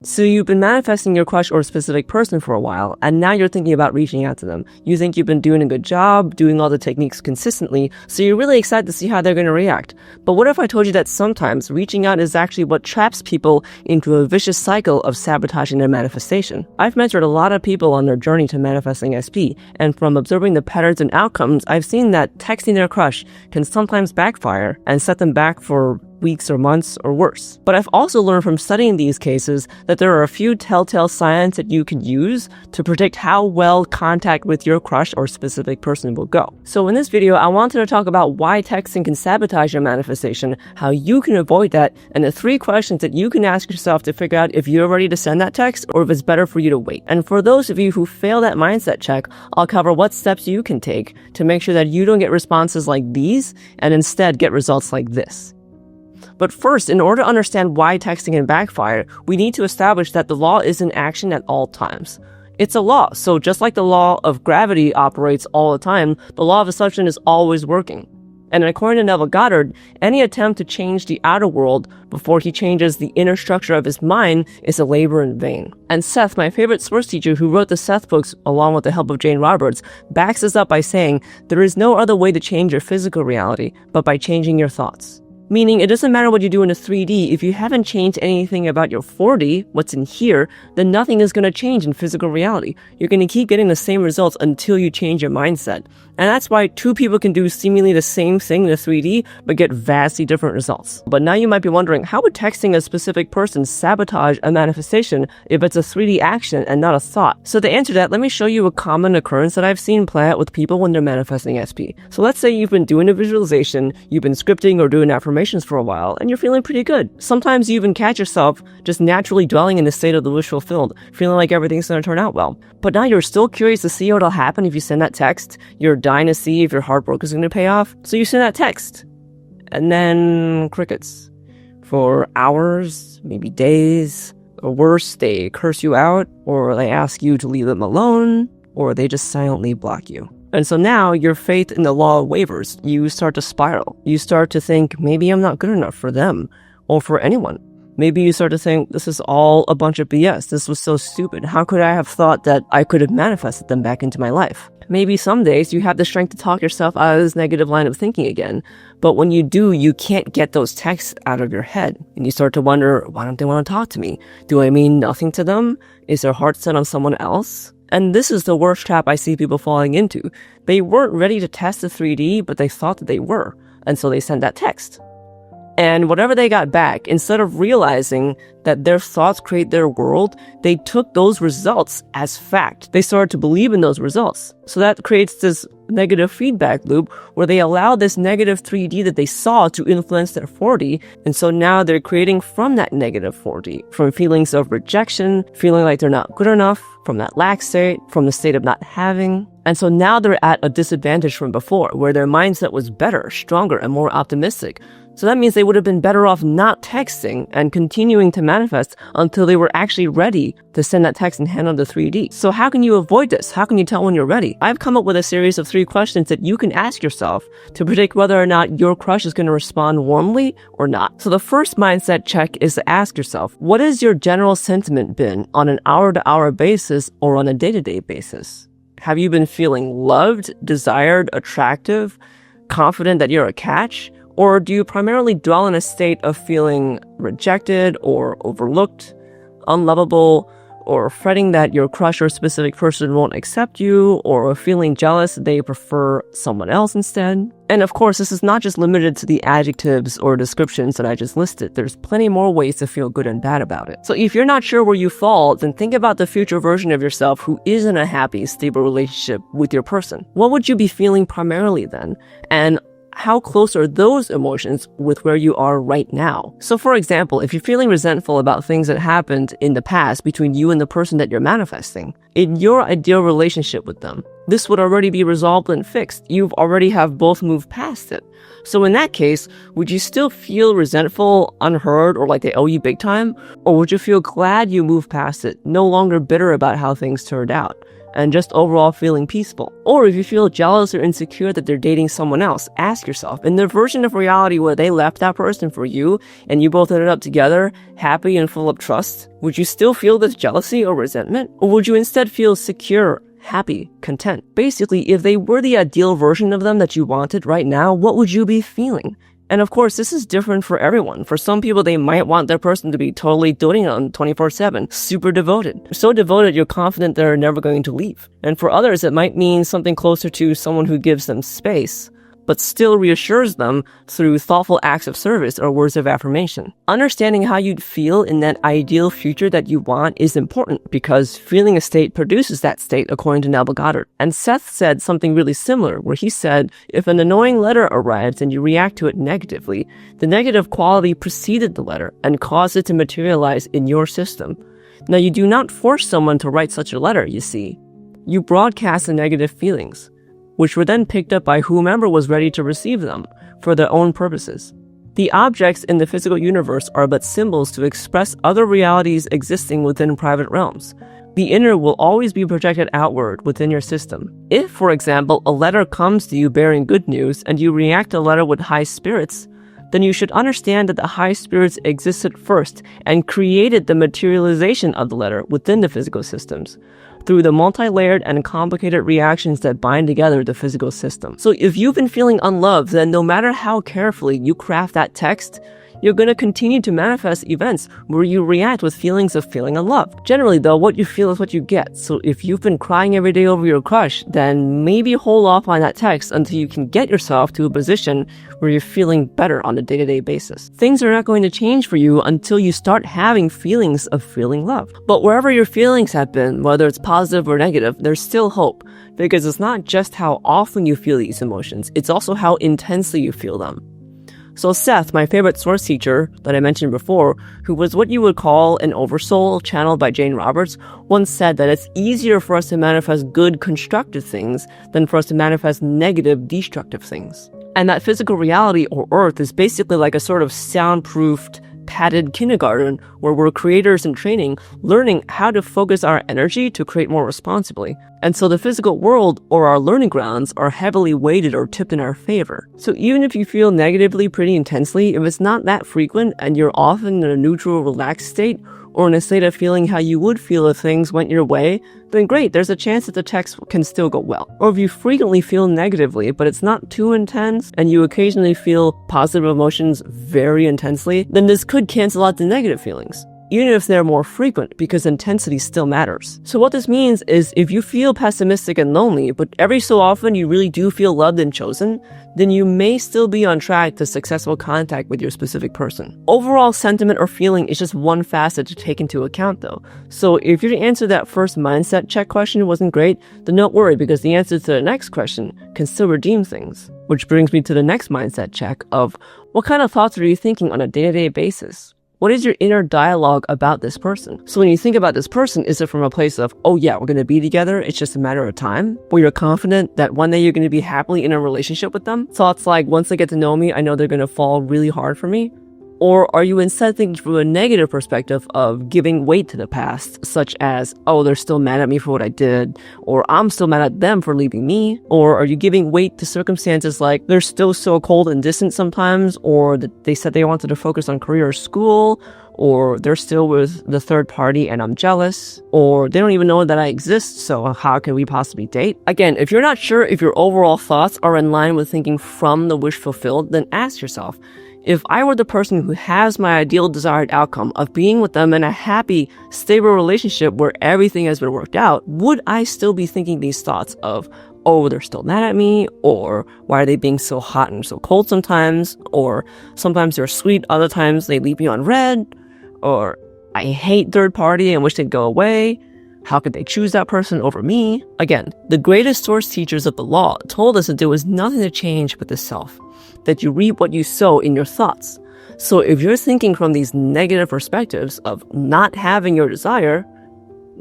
So you've been manifesting your crush or a specific person for a while, and now you're thinking about reaching out to them. You think you've been doing a good job, doing all the techniques consistently, so you're really excited to see how they're going to react. But what if I told you that sometimes reaching out is actually what traps people into a vicious cycle of sabotaging their manifestation? I've mentored a lot of people on their journey to manifesting SP, and from observing the patterns and outcomes, I've seen that texting their crush can sometimes backfire and set them back for weeks or months or worse. But I've also learned from studying these cases that there are a few telltale signs that you can use to predict how well contact with your crush or specific person will go. So in this video, I wanted to talk about why texting can sabotage your manifestation, how you can avoid that, and the 3 questions that you can ask yourself to figure out if you're ready to send that text or if it's better for you to wait. And for those of you who fail that mindset check, I'll cover what steps you can take to make sure that you don't get responses like these and instead get results like this. But first, in order to understand why texting can backfire, we need to establish that the law is in action at all times. It's a law, so just like the law of gravity operates all the time, the law of assumption is always working. And according to Neville Goddard, any attempt to change the outer world before he changes the inner structure of his mind is a labor in vain. And Seth, my favorite sports teacher who wrote the Seth books along with the help of Jane Roberts, backs this up by saying, there is no other way to change your physical reality but by changing your thoughts. Meaning, it doesn't matter what you do in a 3D, if you haven't changed anything about your 4D, what's in here, then nothing is going to change in physical reality. You're going to keep getting the same results until you change your mindset. And that's why 2 people can do seemingly the same thing in a 3D, but get vastly different results. But now you might be wondering, how would texting a specific person sabotage a manifestation if it's a 3D action and not a thought? So to answer that, let me show you a common occurrence that I've seen play out with people when they're manifesting SP. So let's say you've been doing a visualization, you've been scripting or doing affirmations for a while, and you're feeling pretty good. Sometimes you even catch yourself just naturally dwelling in the state of the wish fulfilled, feeling like everything's going to turn out well. But now you're still curious to see what'll happen if you send that text. You're dying to see if your hard work is going to pay off. So you send that text. And then crickets. For hours, maybe days, or worse, they curse you out, or they ask you to leave them alone, or they just silently block you. And so now your faith in the law wavers. You start to spiral. You start to think, maybe I'm not good enough for them or for anyone. Maybe you start to think, this is all a bunch of BS. This was so stupid. How could I have thought that I could have manifested them back into my life? Maybe some days you have the strength to talk yourself out of this negative line of thinking again. But when you do, you can't get those texts out of your head. And you start to wonder, why don't they want to talk to me? Do I mean nothing to them? Is their heart set on someone else? And this is the worst trap I see people falling into. They weren't ready to test the 3D, but they thought that they were. And so they sent that text. And whatever they got back, instead of realizing that their thoughts create their world, they took those results as fact. They started to believe in those results. So that creates this negative feedback loop where they allow this negative 3D that they saw to influence their 4D. And so now they're creating from that negative 4D, from feelings of rejection, feeling like they're not good enough, from that lack state, from the state of not having. And so now they're at a disadvantage from before, where their mindset was better, stronger, and more optimistic. So that means they would have been better off not texting and continuing to manifest until they were actually ready to send that text and handle the 3D. So how can you avoid this? How can you tell when you're ready? I've come up with a series of 3 questions that you can ask yourself to predict whether or not your crush is going to respond warmly or not. So the first mindset check is to ask yourself, what has your general sentiment been on an hour-to-hour basis or on a day-to-day basis? Have you been feeling loved, desired, attractive, confident that you're a catch? Or do you primarily dwell in a state of feeling rejected or overlooked, unlovable, or fretting that your crush or specific person won't accept you, or feeling jealous that they prefer someone else instead? And of course, this is not just limited to the adjectives or descriptions that I just listed. There's plenty more ways to feel good and bad about it. So if you're not sure where you fall, then think about the future version of yourself who is in a happy, stable relationship with your person. What would you be feeling primarily then? And how close are those emotions with where you are right now? So for example, if you're feeling resentful about things that happened in the past between you and the person that you're manifesting, in your ideal relationship with them, this would already be resolved and fixed. You've already have both moved past it. So in that case, would you still feel resentful, unheard, or like they owe you big time? Or would you feel glad you moved past it, no longer bitter about how things turned out, and just overall feeling peaceful? Or if you feel jealous or insecure that they're dating someone else, ask yourself, in their version of reality where they left that person for you and you both ended up together, happy and full of trust, would you still feel this jealousy or resentment? Or would you instead feel secure, happy, content? Basically, if they were the ideal version of them that you wanted right now, what would you be feeling? And of course, this is different for everyone. For some people, they might want their person to be totally doting on 24/7, super devoted. So devoted, you're confident they're never going to leave. And for others, it might mean something closer to someone who gives them space, but still reassures them through thoughtful acts of service or words of affirmation. Understanding how you'd feel in that ideal future that you want is important because feeling a state produces that state, according to Neville Goddard. And Seth said something really similar, where he said, if an annoying letter arrives and you react to it negatively, the negative quality preceded the letter and caused it to materialize in your system. Now, you do not force someone to write such a letter, you see. You broadcast the negative feelings, which were then picked up by whomever was ready to receive them for their own purposes. The objects in the physical universe are but symbols to express other realities existing within private realms. The inner will always be projected outward within your system. If, for example, a letter comes to you bearing good news and you react to the letter with high spirits, then you should understand that the high spirits existed first and created the materialization of the letter within the physical systems through the multi-layered and complicated reactions that bind together the physical system. So if you've been feeling unloved, then no matter how carefully you craft that text, you're going to continue to manifest events where you react with feelings of feeling unloved. Generally, though, what you feel is what you get. So if you've been crying every day over your crush, then maybe hold off on that text until you can get yourself to a position where you're feeling better on a day-to-day basis. Things are not going to change for you until you start having feelings of feeling love. But wherever your feelings have been, whether it's positive or negative, there's still hope. Because it's not just how often you feel these emotions, it's also how intensely you feel them. So Seth, my favorite source teacher that I mentioned before, who was what you would call an oversoul channeled by Jane Roberts, once said that it's easier for us to manifest good constructive things than for us to manifest negative destructive things. And that physical reality, or Earth, is basically like a sort of soundproofed, padded kindergarten where we're creators in training, learning how to focus our energy to create more responsibly. And so the physical world, or our learning grounds, are heavily weighted or tipped in our favor. So even if you feel negatively pretty intensely, if it's not that frequent and you're often in a neutral, relaxed state, or in a state of feeling how you would feel if things went your way, then great, there's a chance that the text can still go well. Or if you frequently feel negatively, but it's not too intense, and you occasionally feel positive emotions very intensely, then this could cancel out the negative feelings, even if they're more frequent, because intensity still matters. So what this means is if you feel pessimistic and lonely, but every so often you really do feel loved and chosen, then you may still be on track to successful contact with your specific person. Overall sentiment or feeling is just one facet to take into account though. So if your answer to that first mindset check question wasn't great, then don't worry, because the answer to the next question can still redeem things. Which brings me to the next mindset check of what kind of thoughts are you thinking on a day-to-day basis? What is your inner dialogue about this person? So when you think about this person, is it from a place of, oh yeah, we're going to be together, it's just a matter of time? Or you're confident that one day you're going to be happily in a relationship with them? Thoughts like, once they get to know me, I know they're going to fall really hard for me? Or are you instead thinking from a negative perspective of giving weight to the past, such as, oh, they're still mad at me for what I did, or I'm still mad at them for leaving me? Or are you giving weight to circumstances like they're still so cold and distant sometimes, or that they said they wanted to focus on career or school, or they're still with the third party and I'm jealous, or they don't even know that I exist, so how can we possibly date? Again, if you're not sure if your overall thoughts are in line with thinking from the wish fulfilled, then ask yourself, if I were the person who has my ideal desired outcome of being with them in a happy, stable relationship where everything has been worked out, would I still be thinking these thoughts of, oh, they're still mad at me, or why are they being so hot and so cold sometimes, or sometimes they're sweet, other times they leave me on red, or I hate third party and wish they'd go away? How could they choose that person over me? Again, the greatest source teachers of the law told us that there was nothing to change but the self, that you reap what you sow in your thoughts. So if you're thinking from these negative perspectives of not having your desire,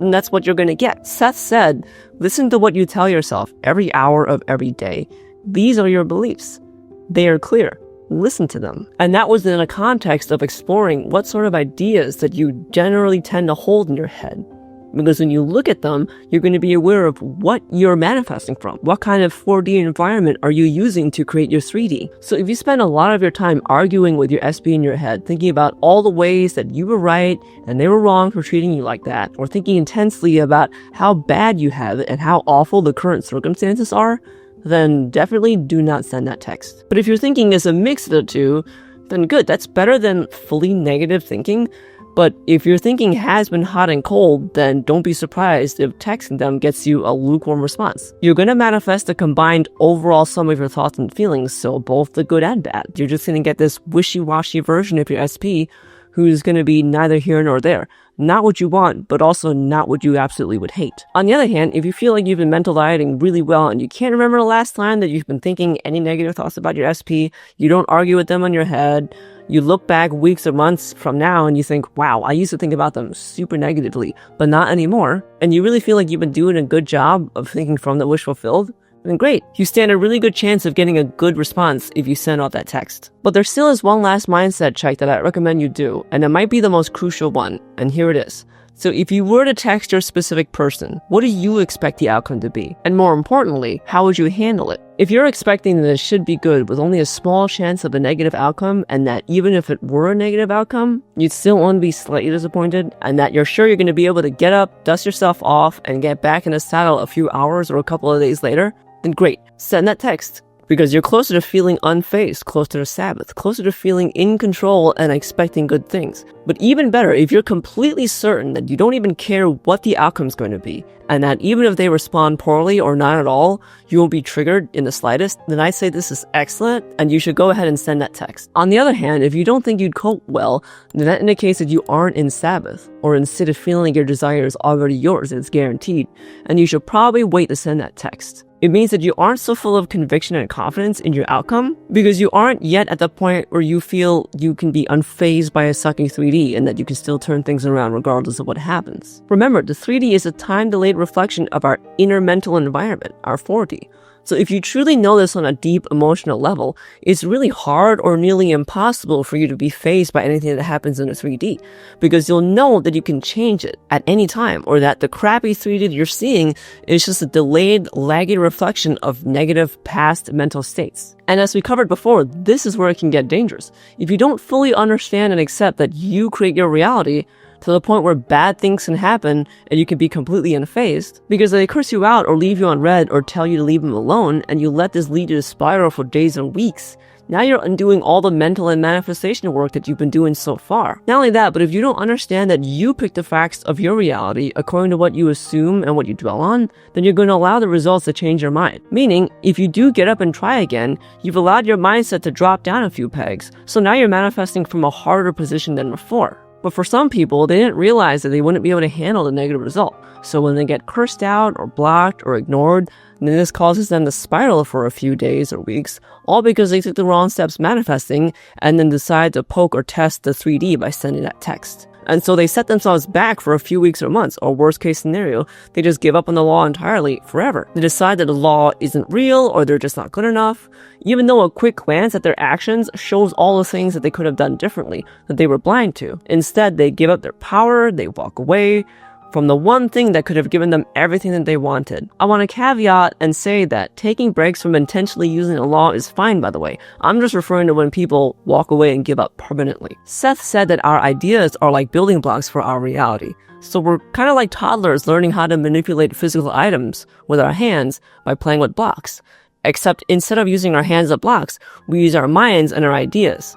and that's what you're going to get. Seth said, listen to what you tell yourself every hour of every day. These are your beliefs. They are clear. Listen to them. And that was in a context of exploring what sort of ideas that you generally tend to hold in your head. Because when you look at them, you're going to be aware of what you're manifesting from. What kind of 4D environment are you using to create your 3D? So if you spend a lot of your time arguing with your SP in your head, thinking about all the ways that you were right and they were wrong for treating you like that, or thinking intensely about how bad you have it and how awful the current circumstances are, then definitely do not send that text. But if your thinking is a mix of the two, then good. That's better than fully negative thinking. But if your thinking has been hot and cold, then don't be surprised if texting them gets you a lukewarm response. You're going to manifest a combined overall sum of your thoughts and feelings, so both the good and bad. You're just going to get this wishy-washy version of your SP who's going to be neither here nor there. Not what you want, but also not what you absolutely would hate. On the other hand, if you feel like you've been mental dieting really well and you can't remember the last time that you've been thinking any negative thoughts about your SP, you don't argue with them on your head, you look back weeks or months from now and you think, wow, I used to think about them super negatively, but not anymore, and you really feel like you've been doing a good job of thinking from the wish fulfilled, then great. You stand a really good chance of getting a good response if you send out that text. But there still is one last mindset check that I recommend you do, and it might be the most crucial one, and here it is. So if you were to text your specific person, what do you expect the outcome to be? And more importantly, how would you handle it? If you're expecting that it should be good with only a small chance of a negative outcome, and that even if it were a negative outcome, you'd still only be slightly disappointed, and that you're sure you're going to be able to get up, dust yourself off, and get back in the saddle a few hours or a couple of days later, then great, send that text. Because you're closer to feeling unfazed, closer to Sabbath, closer to feeling in control and expecting good things. But even better, if you're completely certain that you don't even care what the outcome's going to be, and that even if they respond poorly or not at all, you won't be triggered in the slightest, then I say this is excellent, and you should go ahead and send that text. On the other hand, if you don't think you'd cope well, then that indicates that you aren't in Sabbath, or instead of feeling like your desire is already yours, it's guaranteed, and you should probably wait to send that text. It means that you aren't so full of conviction and confidence in your outcome because you aren't yet at the point where you feel you can be unfazed by a sucking 3D and that you can still turn things around regardless of what happens. Remember, the 3D is a time-delayed reflection of our inner mental environment, our 4D. So if you truly know this on a deep emotional level, it's really hard or nearly impossible for you to be fazed by anything that happens in a 3D, because you'll know that you can change it at any time, or that the crappy 3D that you're seeing is just a delayed, laggy reflection of negative past mental states. And as we covered before, this is where it can get dangerous. If you don't fully understand and accept that you create your reality, to the point where bad things can happen and you can be completely unfazed because they curse you out or leave you on red or tell you to leave them alone, and you let this lead you to spiral for days and weeks. Now you're undoing all the mental and manifestation work that you've been doing so far. Not only that, but if you don't understand that you pick the facts of your reality according to what you assume and what you dwell on, then you're going to allow the results to change your mind. Meaning, if you do get up and try again, you've allowed your mindset to drop down a few pegs, so now you're manifesting from a harder position than before. But for some people, they didn't realize that they wouldn't be able to handle the negative result. So when they get cursed out or blocked or ignored, then this causes them to spiral for a few days or weeks, all because they took the wrong steps manifesting and then decide to poke or test the 3D by sending that text. And so they set themselves back for a few weeks or months, or worst case scenario, they just give up on the law entirely forever. They decide that the law isn't real or they're just not good enough, even though a quick glance at their actions shows all the things that they could have done differently, that they were blind to. Instead, they give up their power, they walk away from the one thing that could have given them everything that they wanted. I want to caveat and say that taking breaks from intentionally using the law is fine, by the way. I'm just referring to when people walk away and give up permanently. Seth said that our ideas are like building blocks for our reality. So we're kind of like toddlers learning how to manipulate physical items with our hands by playing with blocks. Except instead of using our hands as blocks, we use our minds and our ideas.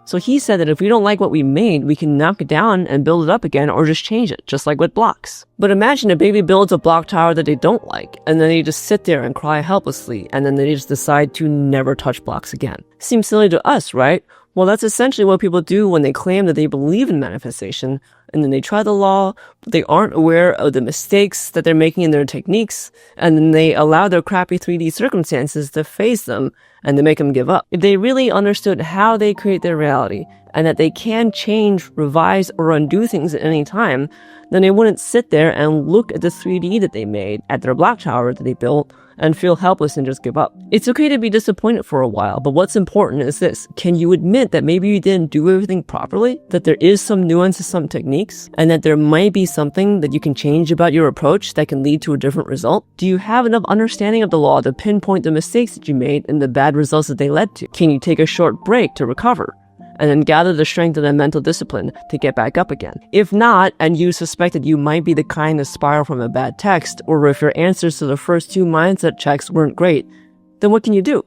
So he said that if we don't like what we made, we can knock it down and build it up again or just change it, just like with blocks. But imagine a baby builds a block tower that they don't like, and then they just sit there and cry helplessly, and then they just decide to never touch blocks again. Seems silly to us, right? Well, that's essentially what people do when they claim that they believe in manifestation. and then they try the law, but they aren't aware of the mistakes that they're making in their techniques, and then they allow their crappy 3D circumstances to phase them and to make them give up. If they really understood how they create their reality, and that they can change, revise, or undo things at any time, then they wouldn't sit there and look at the 3D that they made, at their block tower that they built, and feel helpless and just give up. It's okay to be disappointed for a while, but what's important is this. Can you admit that maybe you didn't do everything properly? That there is some nuance to some techniques? And that there might be something that you can change about your approach that can lead to a different result? Do you have enough understanding of the law to pinpoint the mistakes that you made and the bad results that they led to? Can you take a short break to recover? And then gather the strength and the mental discipline to get back up again. If not, and you suspect that you might be the kind to spiral from a bad text, or if your answers to the first 2 mindset checks weren't great, then what can you do?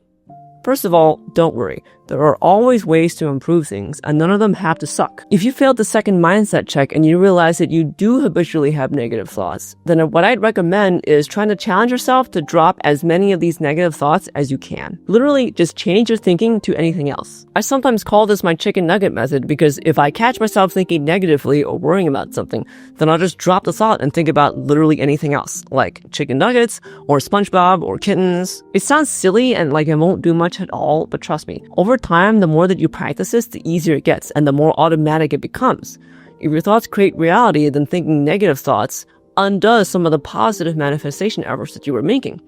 First of all, don't worry. There are always ways to improve things, and none of them have to suck. If you failed the second mindset check and you realize that you do habitually have negative thoughts, then what I'd recommend is trying to challenge yourself to drop as many of these negative thoughts as you can. Literally, just change your thinking to anything else. I sometimes call this my chicken nugget method because if I catch myself thinking negatively or worrying about something, then I'll just drop the thought and think about literally anything else, like chicken nuggets or SpongeBob or kittens. It sounds silly and like it won't do much at all, but trust me, over time, the more that you practice this, the easier it gets and the more automatic it becomes. If your thoughts create reality, then thinking negative thoughts undoes some of the positive manifestation efforts that you were making.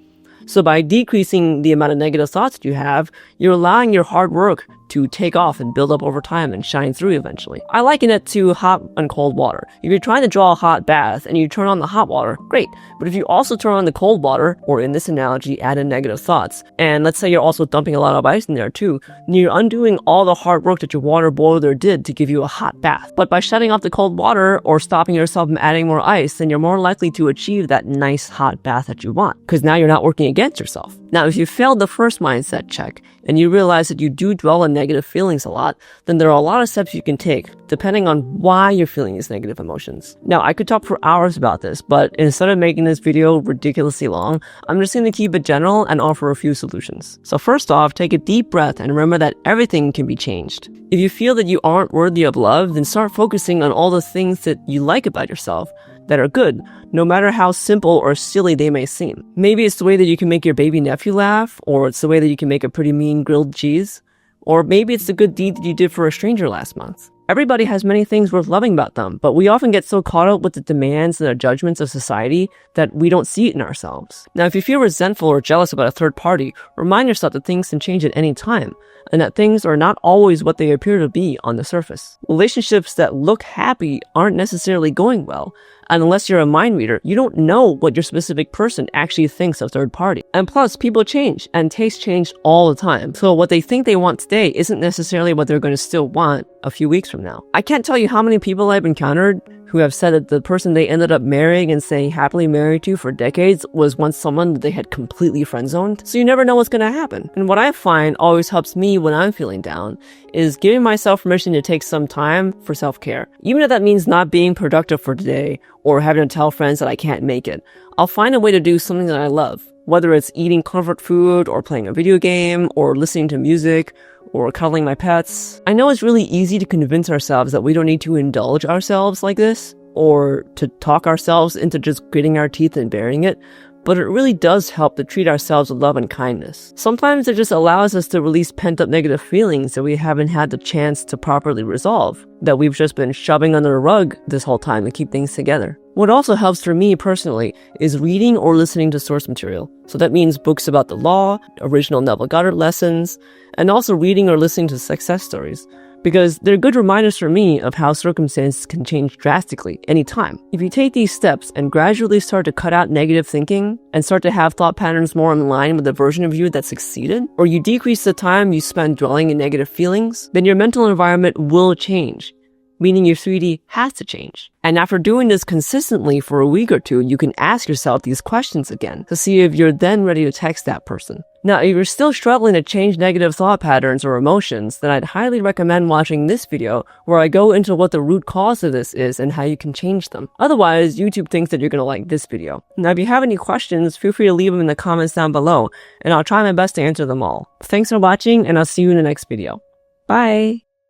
So by decreasing the amount of negative thoughts that you have, you're allowing your hard work to take off and build up over time and shine through eventually. I liken it to hot and cold water. If you're trying to draw a hot bath and you turn on the hot water, great. But if you also turn on the cold water, or in this analogy, add in negative thoughts, and let's say you're also dumping a lot of ice in there too, then you're undoing all the hard work that your water boiler did to give you a hot bath. But by shutting off the cold water or stopping yourself from adding more ice, then you're more likely to achieve that nice hot bath that you want, because now you're not working against yourself. Now, if you failed the first mindset check and you realize that you do dwell on negative feelings a lot, then there are a lot of steps you can take depending on why you're feeling these negative emotions. Now, I could talk for hours about this, but instead of making this video ridiculously long, I'm just going to keep it general and offer a few solutions. So first off, take a deep breath and remember that everything can be changed. If you feel that you aren't worthy of love, then start focusing on all the things that you like about yourself that are good, no matter how simple or silly they may seem. Maybe it's the way that you can make your baby nephew laugh, or it's the way that you can make a pretty mean grilled cheese, or maybe it's the good deed that you did for a stranger last month. Everybody has many things worth loving about them, but we often get so caught up with the demands and the judgments of society that we don't see it in ourselves. Now, if you feel resentful or jealous about a third party, remind yourself that things can change at any time, and that things are not always what they appear to be on the surface. Relationships that look happy aren't necessarily going well, and unless you're a mind reader, you don't know what your specific person actually thinks of third party. And plus, people change, and tastes change all the time. So what they think they want today isn't necessarily what they're going to still want a few weeks from now. I can't tell you how many people I've encountered who have said that the person they ended up marrying and staying happily married to for decades was once someone that they had completely friend-zoned. So you never know what's going to happen. And what I find always helps me when I'm feeling down is giving myself permission to take some time for self-care. Even if that means not being productive for today or having to tell friends that I can't make it, I'll find a way to do something that I love. Whether it's eating comfort food or playing a video game or listening to music or cuddling my pets. I know it's really easy to convince ourselves that we don't need to indulge ourselves like this or to talk ourselves into just gritting our teeth and bearing it, but it really does help to treat ourselves with love and kindness. Sometimes it just allows us to release pent-up negative feelings that we haven't had the chance to properly resolve, that we've just been shoving under the rug this whole time to keep things together. What also helps for me personally is reading or listening to source material. So that means books about the law, original Neville Goddard lessons, and also reading or listening to success stories. Because they're good reminders for me of how circumstances can change drastically anytime. If you take these steps and gradually start to cut out negative thinking and start to have thought patterns more in line with the version of you that succeeded, or you decrease the time you spend dwelling in negative feelings, then your mental environment will change, meaning your 3D has to change. And after doing this consistently for a week or two, you can ask yourself these questions again to see if you're then ready to text that person. Now, if you're still struggling to change negative thought patterns or emotions, then I'd highly recommend watching this video where I go into what the root cause of this is and how you can change them. Otherwise, YouTube thinks that you're going to like this video. Now, if you have any questions, feel free to leave them in the comments down below, and I'll try my best to answer them all. Thanks for watching, and I'll see you in the next video. Bye!